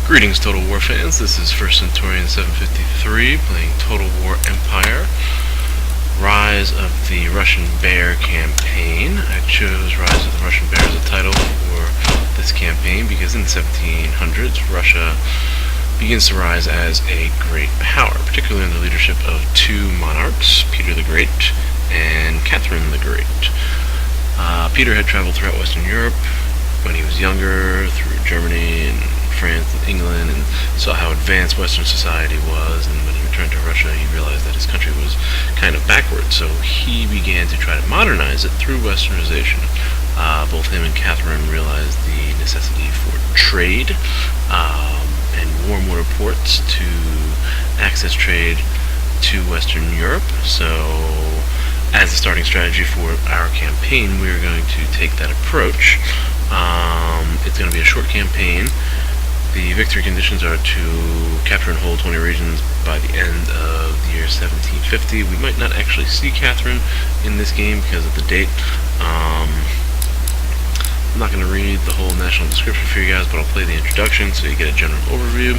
Greetings, Total War fans. This is First Centurion 753 playing Total War Empire, Rise of the Russian Bear campaign. I chose Rise of the Russian Bear as a title for this campaign because in the 1700s, Russia begins to rise as a great power, particularly under the leadership of two monarchs, Peter the Great and Catherine the Great. Peter had traveled throughout Western Europe when he was younger, through Germany and France and England, and saw how advanced Western society was, and when he returned to Russia he realized that his country was kind of backward, so he began to try to modernize it through westernization. Both him and Catherine realized the necessity for trade and warm water ports to access trade to Western Europe. So as a starting strategy for our campaign, we're going to take that approach. It's going to be a short campaign. The victory conditions are to capture and hold 20 regions by the end of the year 1750. We might not actually see Catherine in this game because of the date. I'm not going to read the whole national description for you guys, but I'll play the introduction so you get a general overview.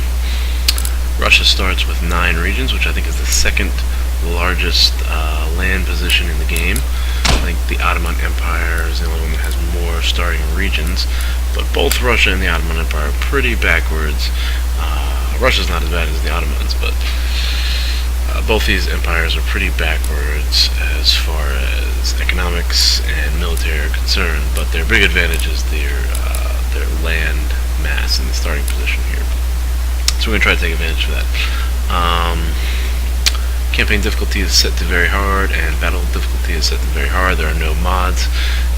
Russia starts with 9 regions, which I think is the second largest land position in the game. I think the Ottoman Empire is the only one that has more starting regions, but both Russia and the Ottoman Empire are pretty backwards. Russia's not as bad as the Ottomans, but both these empires are pretty backwards as far as economics and military are concerned, but their big advantage is their land mass in the starting position here. So we're going to try to take advantage of that. Campaign difficulty is set to very hard, and battle difficulty is set to very hard. There are no mods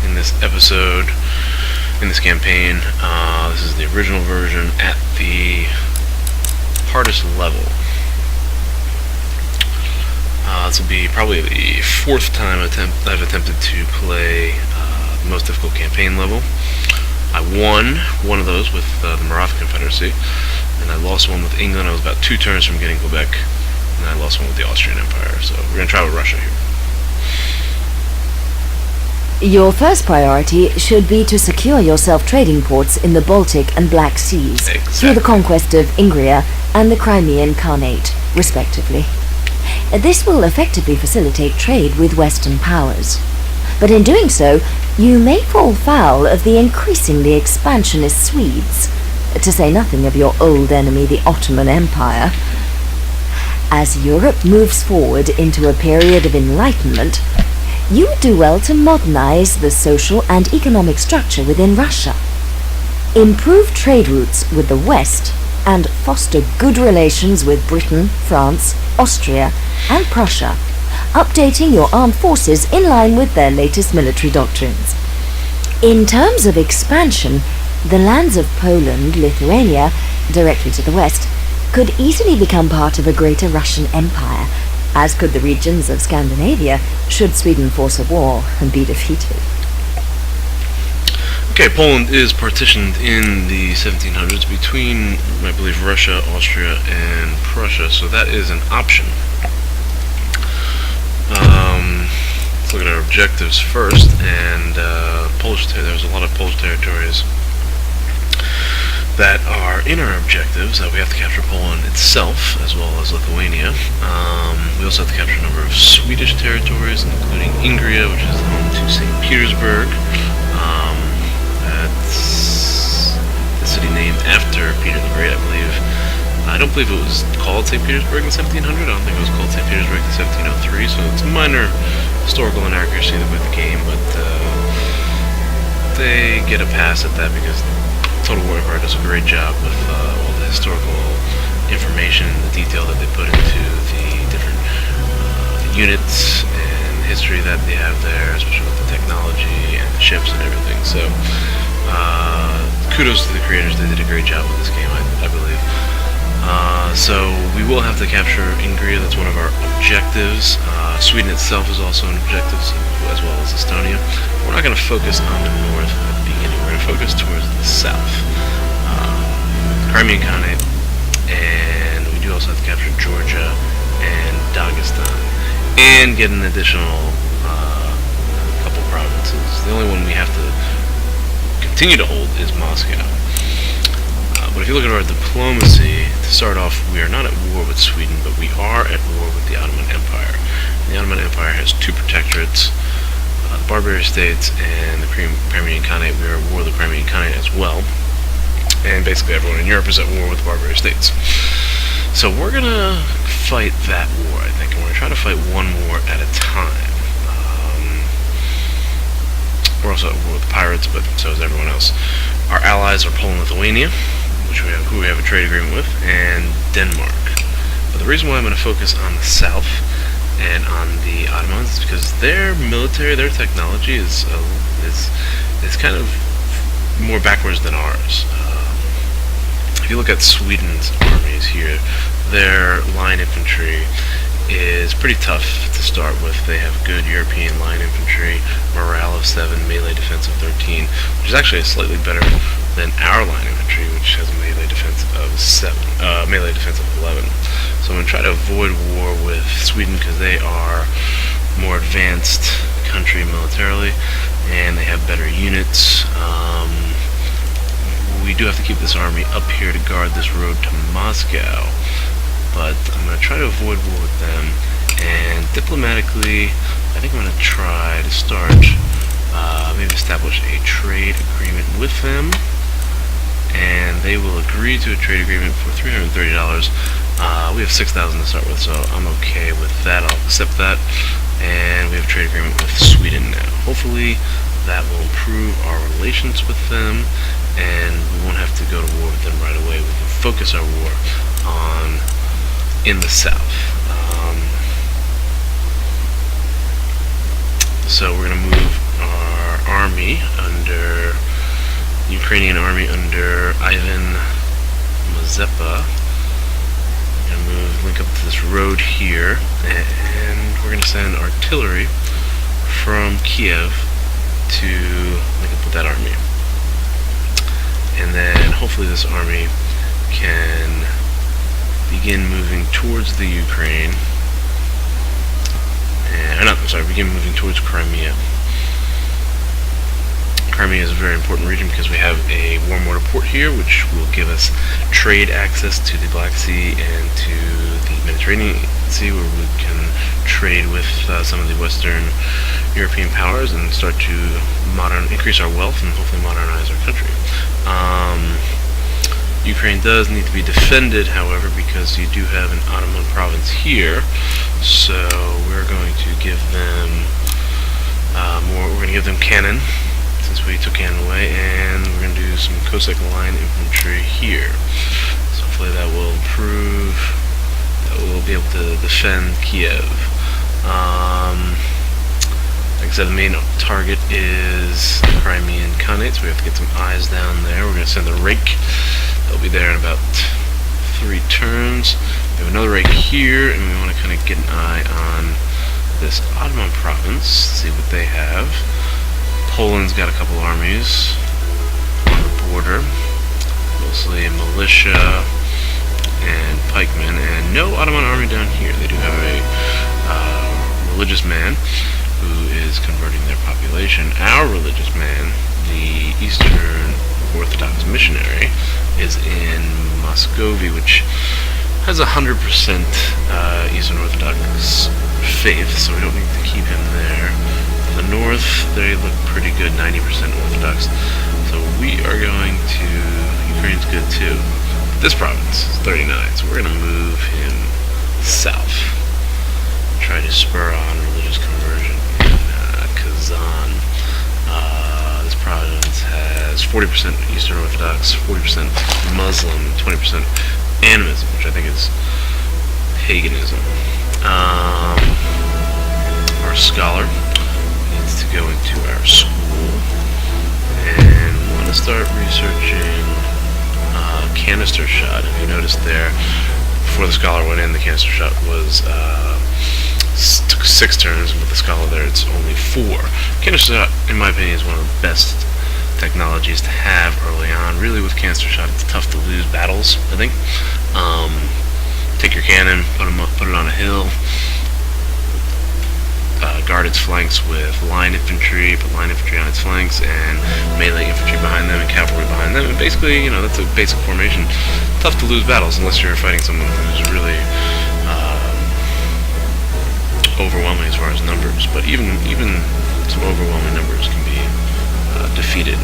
in this episode, in this campaign. This is the original version at the hardest level. This will be probably the 4th time I've attempted to play the most difficult campaign level. I won one of those with the Maratha Confederacy, and I lost one with England. I was about 2 turns from getting Quebec, and I lost one with the Austrian Empire, so we're going to try with Russia here. Your first priority should be to secure yourself trading ports in the Baltic and Black Seas through the conquest of Ingria and the Crimean Khanate, respectively. This will effectively facilitate trade with Western powers. But in doing so, you may fall foul of the increasingly expansionist Swedes, to say nothing of your old enemy, the Ottoman Empire. As Europe moves forward into a period of enlightenment, you would do well to modernize the social and economic structure within Russia. Improve trade routes with the West and foster good relations with Britain, France, Austria, and Prussia, updating your armed forces in line with their latest military doctrines. In terms of expansion, the lands of Poland, Lithuania, directly to the west, could easily become part of a greater Russian empire, as could the regions of Scandinavia, should Sweden force a war and be defeated. Okay, Poland is partitioned in the 1700s between, I believe, Russia, Austria, and Prussia, so that is an option. Let's look at our objectives first, and there's a lot of Polish territories that are in our objectives. We have to capture Poland itself, as well as Lithuania. We also have to capture a number of Swedish territories, including Ingria, which is home to St. Petersburg. That's the city named after Peter the Great, I believe. I don't believe it was called St. Petersburg in 1700. I don't think it was called St. Petersburg in 1703, so it's a minor historical inaccuracy with the game, but they get a pass at that because Total War Empire does a great job with all the historical information and the detail that they put into the different units and history that they have there, especially with the technology and the ships and everything. So kudos to the creators. They did a great job with this game, I believe. So we will have to capture Ingria. That's one of our objectives. Sweden itself is also an objective, as well as Estonia. We're not going to focus on the north at the beginning. We're going to focus towards the south. Crimean Khanate, and we do also have to capture Georgia and Dagestan, and get an additional couple provinces. The only one we have to continue to hold is Moscow. But if you look at our diplomacy, to start off, we are not at war with Sweden, but we are at war with the Ottoman Empire. The Ottoman Empire has two protectorates, the Barbary States and the Crimean Khanate. We are at war with the Crimean Khanate as well. And basically everyone in Europe is at war with the Barbary States. So we're going to fight that war, I think, and we're going to try to fight one war at a time. We're also at war with the pirates, but so is everyone else. Our allies are Poland and Lithuania, who we have a trade agreement with, and Denmark. But the reason why I'm going to focus on the south and on the Ottomans is because their military, their technology is kind of more backwards than ours. If you look at Sweden's armies here, their line infantry is pretty tough to start with. They have good European line infantry, morale of 7, melee defense of 13, which is actually slightly better than our line infantry, which has a melee defense of 11. So I'm going to try to avoid war with Sweden because they are more advanced country militarily, and they have better units. We do have to keep this army up here to guard this road to Moscow, but I'm going to try to avoid war with them, and diplomatically, I think I'm going to try to start, maybe establish a trade agreement with them, and they will agree to a trade agreement for $330. We have 6,000 to start with, so I'm okay with that. I'll accept that, and we have a trade agreement with Sweden now. Hopefully that will improve our relations with them, and we won't have to go to war with them right away. We can focus our war on in the south. So we're going to move our army under Ukrainian army under Ivan Mazepa. We're going to link up to this road here, and we're going to send artillery from Kiev to link up with that army. And then hopefully this army can begin moving towards the Ukraine, begin moving towards Crimea. Crimea is a very important region because we have a warm water port here, which will give us trade access to the Black Sea and to the Mediterranean Sea, where we can trade with some of the Western European powers and start to increase our wealth and hopefully modernize our country. Ukraine does need to be defended, however, because you do have an Ottoman province here, so we're going to give them we're going to give them cannon, since we took cannon away, and we're going to do some Cossack line infantry here. So hopefully that will improve, that we'll be able to defend Kiev. Like I said, the main target is the Crimean Khanate, so we have to get some eyes down there. We're going to send a rake. They'll be there in about 3 turns. We have another rake here, and we want to kind of get an eye on this Ottoman province, see what they have. Poland's got a couple armies on the border, mostly militia and pikemen, and no Ottoman army down here. They do have a religious man who is converting their population. Our religious man, the Eastern Orthodox missionary, is in Muscovy, which has 100% Eastern Orthodox faith, so we don't need to keep him there. The north, they look pretty good, 90% Orthodox. So we are going to, Ukraine's good too. This province is 39, so we're going to move him south. Try to spur on religious conversion in Kazan. This province has 40% Eastern Orthodox, 40% Muslim, 20% animism, which I think is paganism. Our scholar needs to go into our school, and we want to start researching canister shot. If you noticed there, before the scholar went in, the canister shot was took 6 turns, and with the scholar there, it's only 4. Canister shot, in my opinion, is one of the best technologies to have early on. Really, with canister shot, it's tough to lose battles, I think. Take your cannon, put it on a hill, guard its flanks with line infantry, put line infantry on its flanks, and melee infantry behind them, and cavalry behind them. And basically, that's a basic formation. Tough to lose battles unless you're fighting someone who's really overwhelming as far as numbers. But even some overwhelming numbers can be defeated.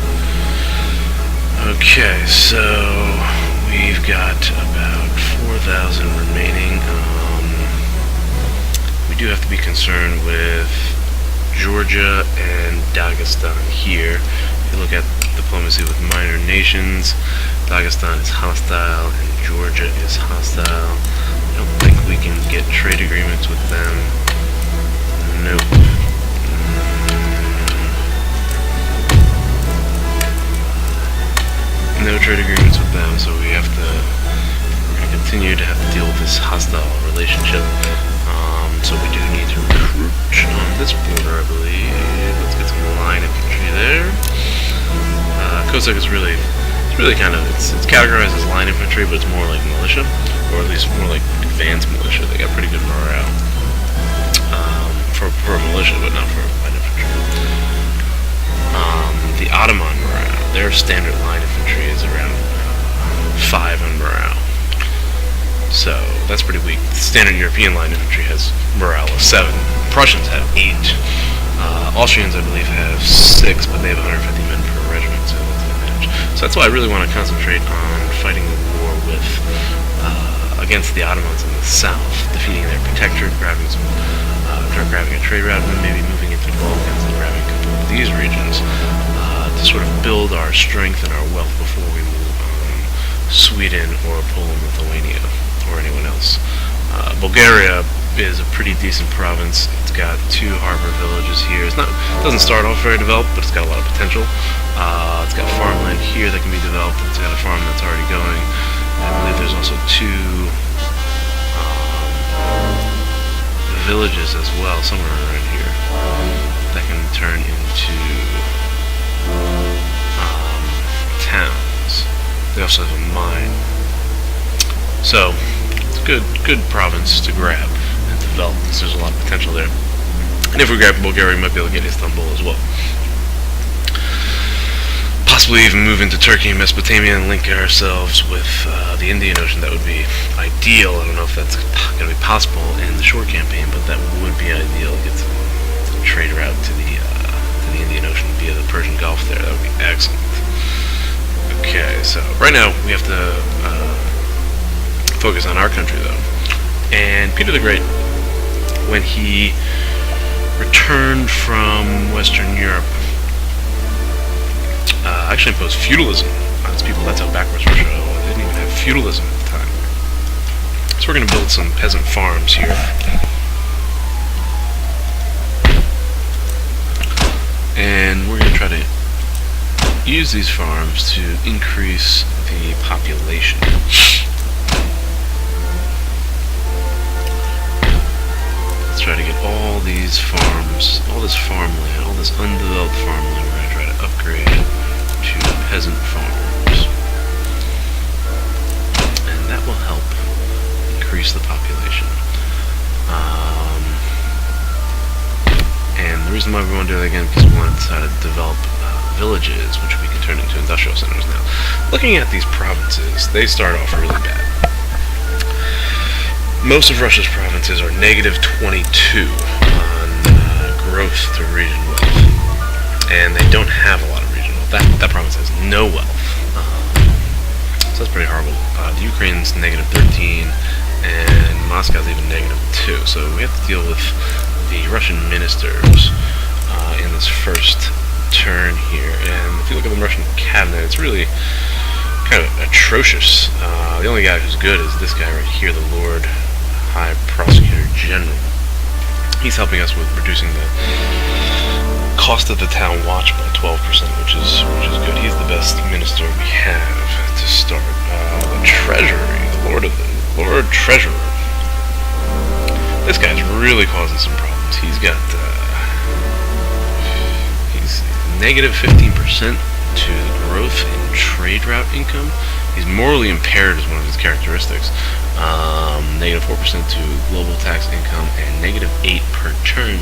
Okay, so we've got about 4,000 remaining. We do have to be concerned with Georgia and Dagestan here. If you look at diplomacy with minor nations, Dagestan is hostile and Georgia is hostile. I don't think we can get trade agreements with them. Nope. No trade agreements with them, so we're going to continue to have to deal with this hostile relationship. So we do need to recruit on this border, I believe. Let's get some line infantry there. Cossack is it's categorized as line infantry, but it's more like militia, or at least more like advanced militia. They got pretty good morale for a militia, but not for line infantry. The Ottoman morale, their standard line infantry is around 5 on morale. So that's pretty weak. The standard European line infantry has morale of 7. Prussians have 8. Austrians, I believe, have 6, but they have 150 men per regiment, so that's an advantage. So that's why I really want to concentrate on fighting the war with against the Ottomans in the south, defeating their protectorate, grabbing a trade route, and then maybe moving into the Balkans and grabbing a couple of these regions to sort of build our strength and our wealth before we move on Sweden or Poland, Lithuania, or anyone else. Bulgaria is a pretty decent province. It's got 2 harbor villages here. It doesn't start off very developed, but it's got a lot of potential. It's got farmland here that can be developed. It's got a farm that's already going. I believe there's also 2 villages as well, somewhere around here, that can turn into towns. They also have a mine. So it's a good province to grab and develop, because there's a lot of potential there. And if we grab Bulgaria, we might be able to get Istanbul as well. Possibly even move into Turkey and Mesopotamia and link ourselves with the Indian Ocean. That would be ideal. I don't know if that's going to be possible in the short campaign, but that would be ideal. Get some trade route to the Indian Ocean via the Persian Gulf there. That would be excellent. Okay, so right now we have to focus on our country, though. And Peter the Great, when he returned from Western Europe, actually imposed feudalism on its people. That's how backwards Russia was. They didn't even have feudalism at the time. So we're going to build some peasant farms here. And we're going to try to use these farms to increase the population. Let's try to get all these farms, all this farmland, all this undeveloped farmland, we're going to try to upgrade to peasant farms. And that will help increase the population. And the reason why we want to do that again, because we want to try to develop villages, which we can turn into industrial centers now. Looking at these provinces, they start off really bad. Most of Russia's provinces are negative 22 on growth to region wealth. And they don't have a lot of region wealth. That province has no wealth. So that's pretty horrible. The Ukraine's negative 13, and Moscow's even negative 2. So we have to deal with the Russian ministers in this first turn here. And if you look at the Russian cabinet, it's really kind of atrocious. The only guy who's good is this guy right here, the Lord High Prosecutor General. He's helping us with reducing the cost of the town watch by 12%, which is good. He's the best minister we have to start. The Treasury, the Lord Treasurer. This guy's really causing some problems. He's got he's negative 15% to the growth in trade route income. He's morally impaired as one of his characteristics. Negative 4% to global tax income, and negative 8 per turn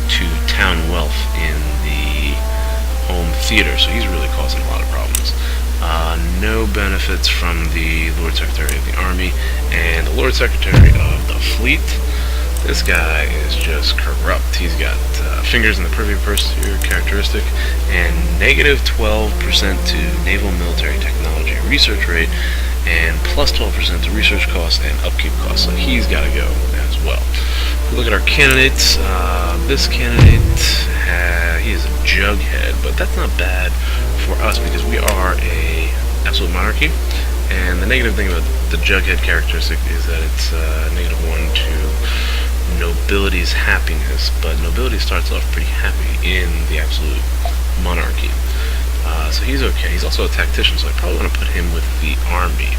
to town wealth in the home theater. So he's really causing a lot of problems. No benefits from the Lord Secretary of the Army, and the Lord Secretary of the Fleet. This guy is just corrupt. He's got fingers in the privy purse characteristic, and negative 12% to naval military technology research rate, and plus 12% to research costs and upkeep costs. So he's got to go as well. If we look at our candidates, this candidate, he is a jughead, but that's not bad for us because we are a absolute monarchy. And the negative thing about the jughead characteristic is that it's negative 1 to nobility's happiness, but nobility starts off pretty happy in the absolute monarchy. So he's okay. He's also a tactician, so I probably want to put him with the army.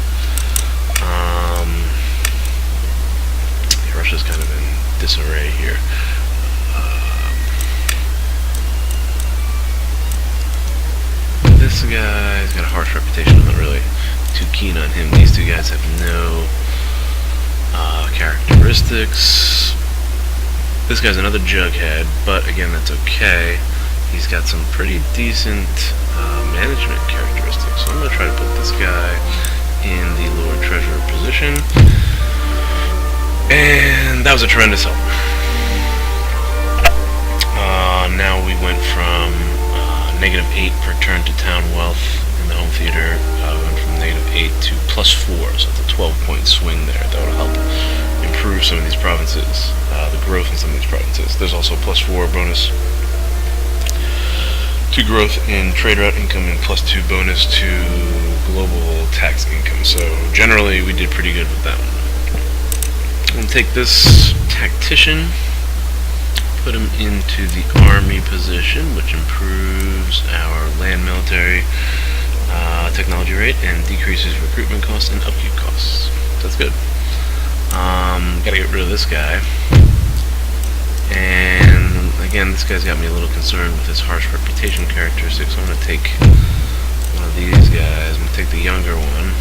Yeah, Russia's kind of in disarray here. This guy's got a harsh reputation. I'm not really too keen on him. These two guys have no characteristics. This guy's another jughead, but again, that's okay. He's got some pretty decent management characteristics. So I'm going to try to put this guy in the Lord Treasurer position. And that was a tremendous help. Now we went from negative 8 per turn to town wealth in the home theater. We went from negative 8 to plus 4, so it's a 12-point swing there. That would help improve some of these provinces, the growth in some of these provinces. There's also plus 4 bonus to growth in trade route income and plus 2 bonus to global tax income. So generally we did pretty good with that one. I'm going to take this tactician, put him into the army position, which improves our land military technology rate and decreases recruitment costs and upkeep costs. So that's good. Gotta get rid of this guy. And again, this guy's got me a little concerned with his harsh reputation characteristics, so I'm going to take one of these guys. I'm going to take the younger one,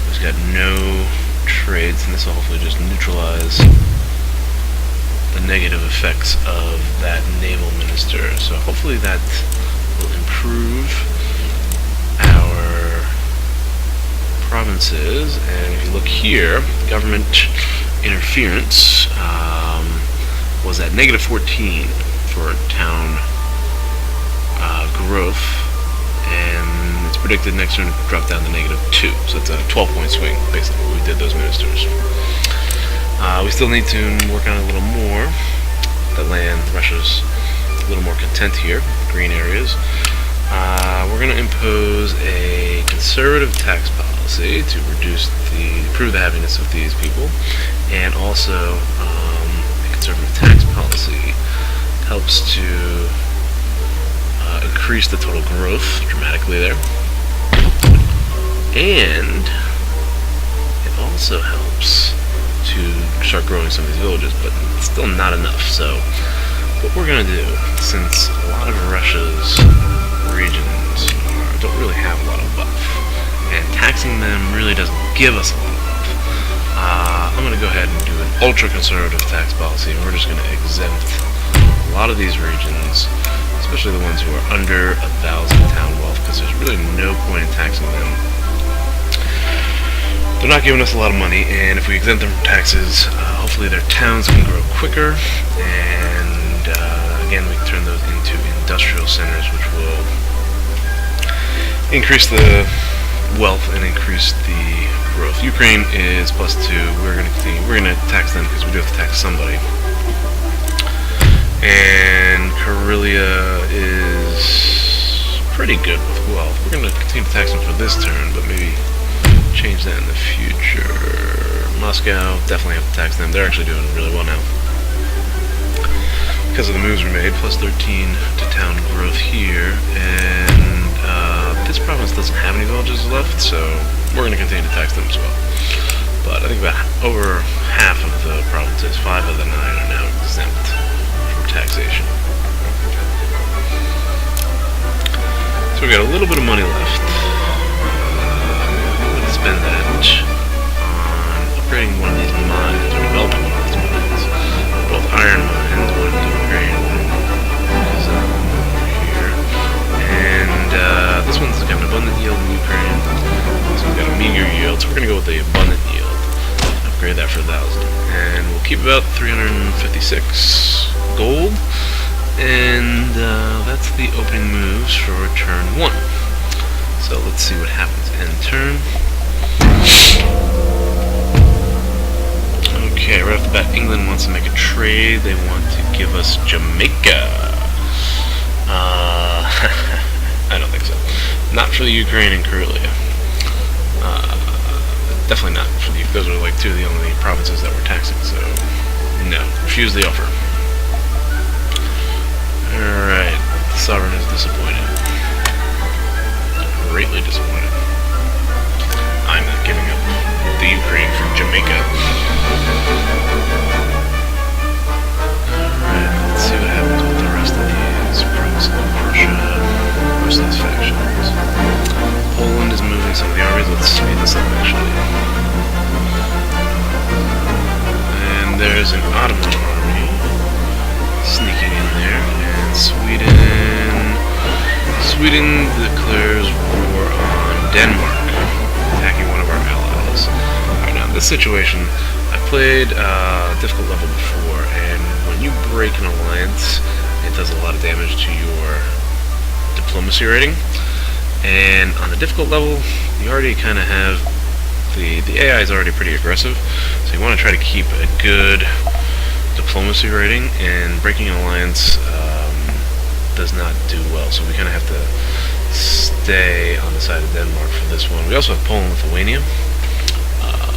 who's got no trades, and this will hopefully just neutralize the negative effects of that naval minister. So hopefully that will improve our provinces. And if you look here, government interference was at negative 14 for town growth, and it's predicted next turn to drop down to negative 2. So it's a 12-point swing, basically, when we did those ministers. We still need to work on it a little more. The land, Russia's a little more content here, green areas. We're going to impose a conservative tax policy to improve the happiness of these people, and also a conservative tax policy helps to increase the total growth dramatically there, and it also helps to start growing some of these villages, but it's still not enough. So what we're going to do, since a lot of Russia's regions don't really have a lot of wealth, and taxing them really doesn't give us a lot of wealth, I'm going to go ahead and do an ultra-conservative tax policy, and we're just going to exempt a lot of these regions, especially the ones who are under 1,000 town wealth, because there's really no point in taxing them. They're not giving us a lot of money, and if we exempt them from taxes, hopefully their towns can grow quicker, and again, we can turn those into industrial centers, which will increase the wealth and increase the growth. Ukraine is plus 2. We're going to continue. We're going to tax them because we do have to tax somebody. And Karelia is pretty good with wealth. We're going to continue to tax them for this turn, but maybe change that in the future. Moscow, definitely have to tax them. They're actually doing really well now because of the moves we made. Plus 13 to town growth here, and this province doesn't have any villages left, so we're going to continue to tax them as well. But I think about over half of the provinces, 5 of the 9, are now exempt from taxation. So we've got a little bit of money left. I'm going to spend that on upgrading abundant yield. Upgrade that for 1,000. And we'll keep about 356 gold. And that's the opening moves for turn 1. So let's see what happens. End turn. Okay, right off the bat, England wants to make a trade. They want to give us Jamaica. I don't think so. Not for the Ukraine and Karelia. Definitely not for the. Those are like 2 of the only provinces that we're taxing. So no, refuse the offer. All right, the sovereign is disappointed. Greatly disappointed. I'm not giving up the Ukraine for Jamaica. Alright, let's see what happens with the rest of these provinces of Prussia. Most of these factions. Poland is moving some of the armies. Let's speed this up actually. And there's an Ottoman army sneaking in there. And Sweden declares war on Denmark, attacking one of our allies. Alright, now in this situation, I played difficult level before, and when you break an alliance, it does a lot of damage to your diplomacy rating. And on the difficult level, you already kind of have the AI is already pretty aggressive, so you want to try to keep a good diplomacy rating. And breaking an alliance does not do well, so we kind of have to stay on the side of Denmark for this one. We also have Poland and Lithuania,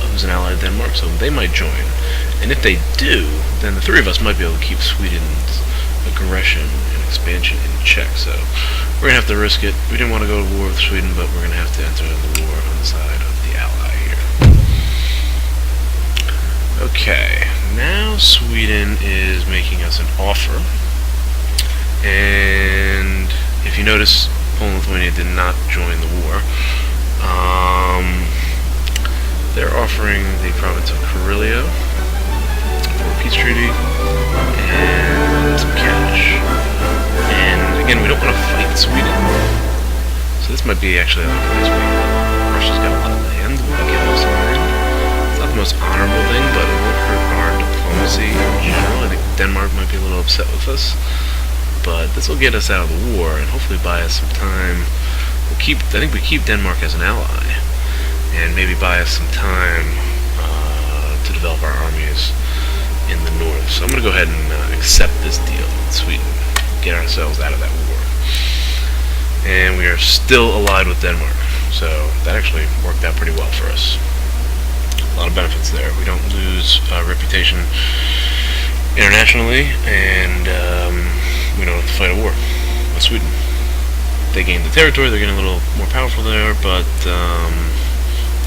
who's an ally of Denmark, so they might join. And if they do, then the 3 of us might be able to keep Sweden's aggression and expansion in check. So we're going to have to risk it. We didn't want to go to war with Sweden, but we're going to have to enter the war on the side of the ally here. Okay, now Sweden is making us an offer. And if you notice, Poland and Lithuania did not join the war. They're offering the province of Karelia for a peace treaty and some cash. And again, we don't want to fight Sweden, so this might be actually like a nice way. Russia's got a lot of land. We'll give them some land. It's not the most honorable thing, but it won't hurt our diplomacy in general. I think Denmark might be a little upset with us, but this will get us out of the war and hopefully buy us some time. I think we keep Denmark as an ally, and maybe buy us some time to develop our armies in the north. So I'm going to go ahead and accept this deal with Sweden, get ourselves out of that war. And we are still allied with Denmark, so that actually worked out pretty well for us. A lot of benefits there. We don't lose reputation internationally, and we don't have to fight a war with Sweden. They gained the territory, they're getting a little more powerful there, but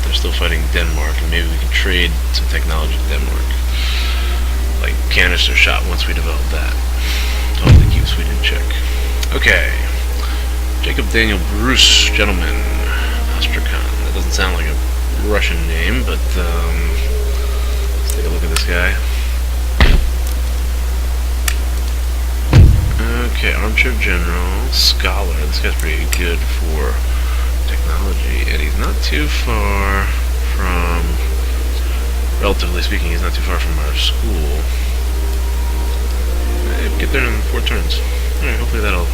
they're still fighting Denmark, and maybe we can trade some technology to Denmark, like canister shot once we develop that. Hopefully keep Sweden in check. Okay, Jacob Daniel Bruce, gentleman, Astrakhan. That doesn't sound like a Russian name, but let's take a look at this guy. Okay, Armchair General, Scholar. This guy's pretty good for technology, and he's not too far from, relatively speaking, he's not too far from our school. We'll get there in 4 turns. Alright, hopefully that'll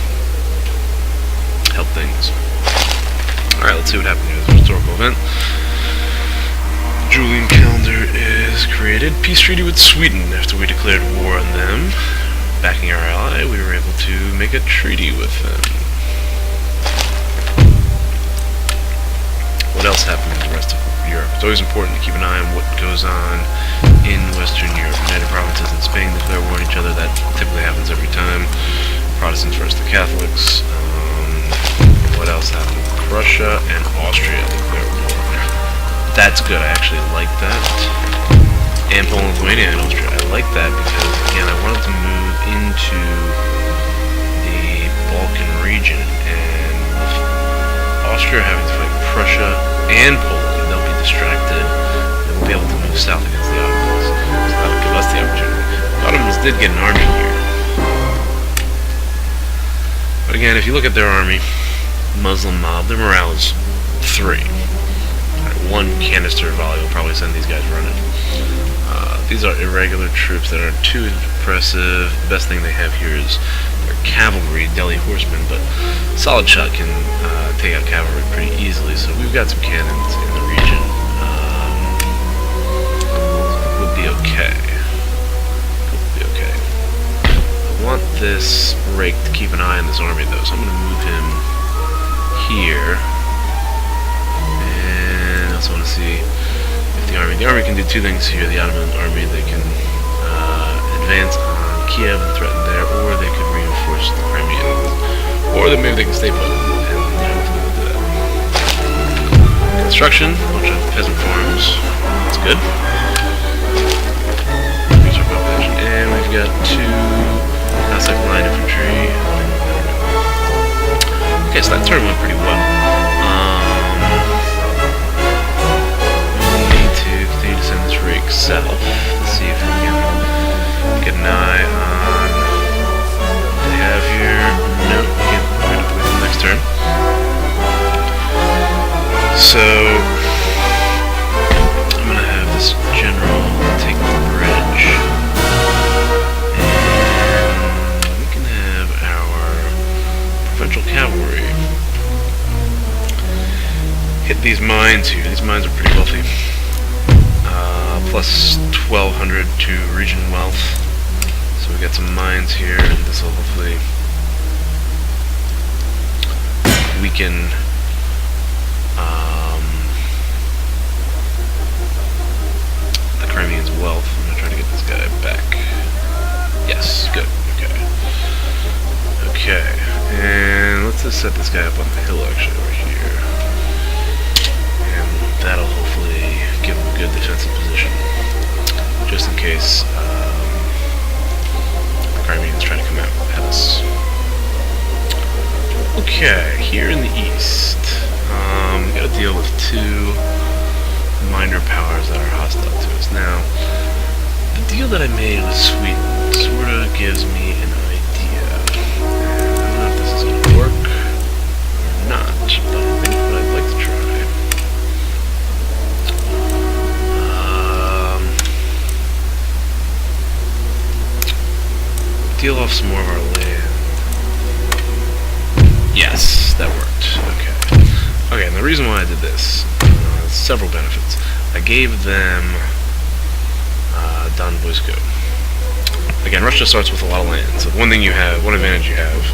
help things. Alright, let's see what happened here. This historical event. Julian calendar is created. Peace treaty with Sweden after we declared war on them. Backing our ally, we were able to make a treaty with them. What else happened in the rest of Europe? It's always important to keep an eye on what goes on in Western Europe. United Provinces and Spain declare war on each other. That typically happens every time. Protestants versus the Catholics. What else happened? Prussia and Austria declare war. That's good. I actually like that. And Poland, Lithuania, and Austria. I like that because, again, I wanted to move into the Balkan region, and with Austria having to fight Prussia and Poland, they'll be distracted. They won't be able to move south against the Ottomans. So that'll give us the opportunity. The Ottomans did get an army here. But again, if you look at their army, Muslim mob, their morale is 3. Alright, one canister volley will probably send these guys running. These are irregular troops that aren't too impressive. The best thing they have here is their cavalry, Delhi horsemen, but solid shot can take out cavalry pretty easily, so we've got some cannons in the region. We'll be okay. I want this rake to keep an eye on this army, though, so I'm going to move him here. And I also want to see if the army can do two things here. The Ottoman army, they can advance on Kiev and threaten there, or they could reinforce the Crimea, or then maybe they can stay put and hopefully they'll do that. Construction, a bunch of peasant farms. That's good. Increase our population, and we've got 2 Cossack line infantry. Okay, so that turn went pretty well. We need to continue to send this rake south. Let's see if we can get an eye on what they have here. Nope, we're going to have to wait till next turn. So I'm going to have this general take the bridge, and we can have our provincial cavalry hit these mines here. These mines are pretty wealthy. Plus 1,200 to region wealth. So we got some mines here, and this will hopefully weaken the Crimean's wealth. I'm gonna try to get this guy back. Yes, good. Okay, and let's just set this guy up on the hill actually over here, and that'll hopefully give him a good defensive position, just in case the Crimeans try to come out at us. Okay, here in the east, we got to deal with 2 minor powers that are hostile to us. Now, the deal that I made with Sweden sort of gives me an idea. And I don't know if this is going to work or not, but I think what I'd like to try. Deal off some more of our land. Yes, that worked. Okay, and the reason why I did this, several benefits. I gave them Don Bosco. Again, Russia starts with a lot of land, so one advantage you have,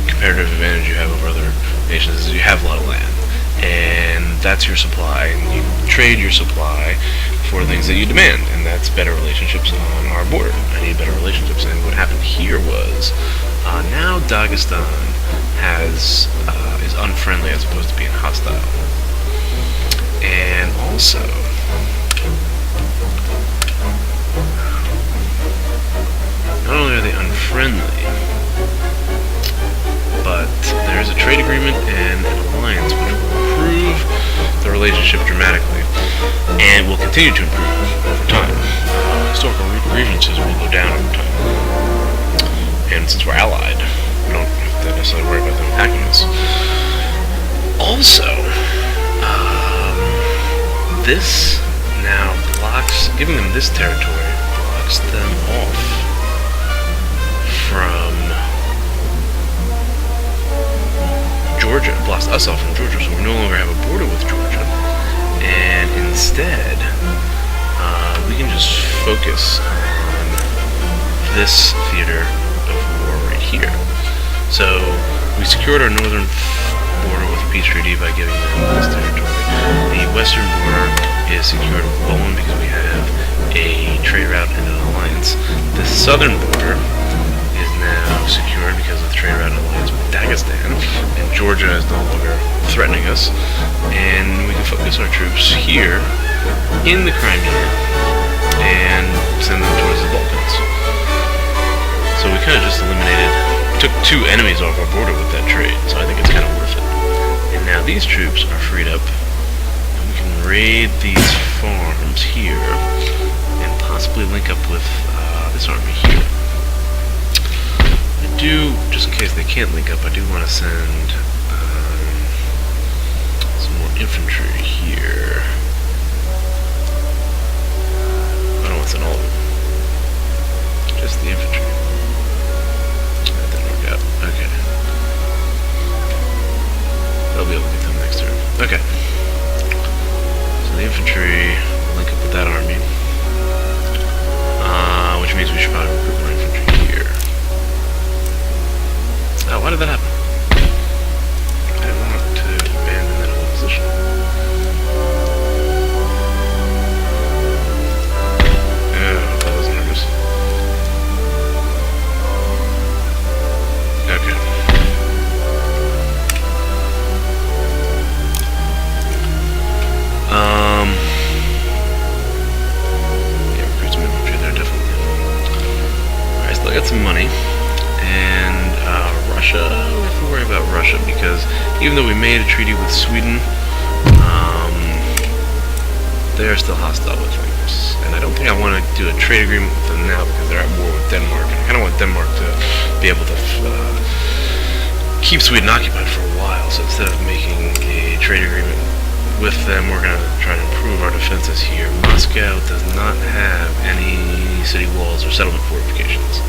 comparative advantage you have over other nations, is you have a lot of land. And that's your supply, and you trade your supply for things that you demand, and that's better relationships on our border. I need better relationships, and what happened here was, now Dagestan is unfriendly as opposed to being hostile. And also, not only are they unfriendly, but there's a trade agreement and an alliance which will improve the relationship dramatically, and will continue to improve over time. Historical grievances will go down over time, and since we're allied, we don't have to necessarily worry about them attacking us. Also, this now blocks, giving them this territory blocks them off from Georgia, blocks us off from Georgia, so we no longer have a border with Georgia, and instead we can just focus on this theater of war right here. So we secured our northern border with a peace treaty by giving them this territory. The western border is secured with Poland because we have a trade route and an alliance. The southern border is now secured because of the trade route and alliance with Dagestan, and Georgia is no longer threatening us, and we can focus our troops here in the Crimea and send them towards the Balkans. So we kind of just took 2 enemies off our border with that trade, so I think it's kind of worth it. And now these troops are freed up, and we can raid these farms here, and possibly link up with this army here. I do, just in case they can't link up, I do want to send some more infantry here. link up with that army. Which means we should probably recruit more infantry here. Oh, why did that happen? I want to abandon that whole position. Yeah, that was nervous. Okay. Yeah, recruit some infantry there, definitely. Alright, still got some money. And, Russia, we have to worry about Russia, because even though we made a treaty with Sweden, they're still hostile with us. And I don't think I want to do a trade agreement with them now, because they're at war with Denmark. And I kind of want Denmark to be able to keep Sweden occupied for a while. So instead of making a trade agreement with them, we're going to try to improve our defenses here. Moscow does not have any city walls or settlement fortifications.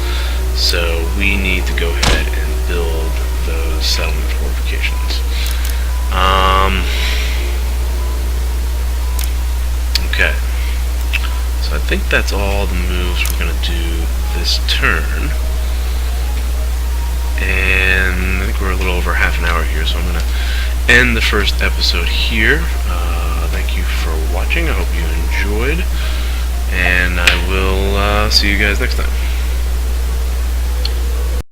So we need to go ahead and build those settlement fortifications. Okay. So I think that's all the moves we're going to do this turn. And I think we're a little over half an hour here, so I'm going to end the first episode here. Thank you for watching. I hope you enjoyed. And I will see you guys next time.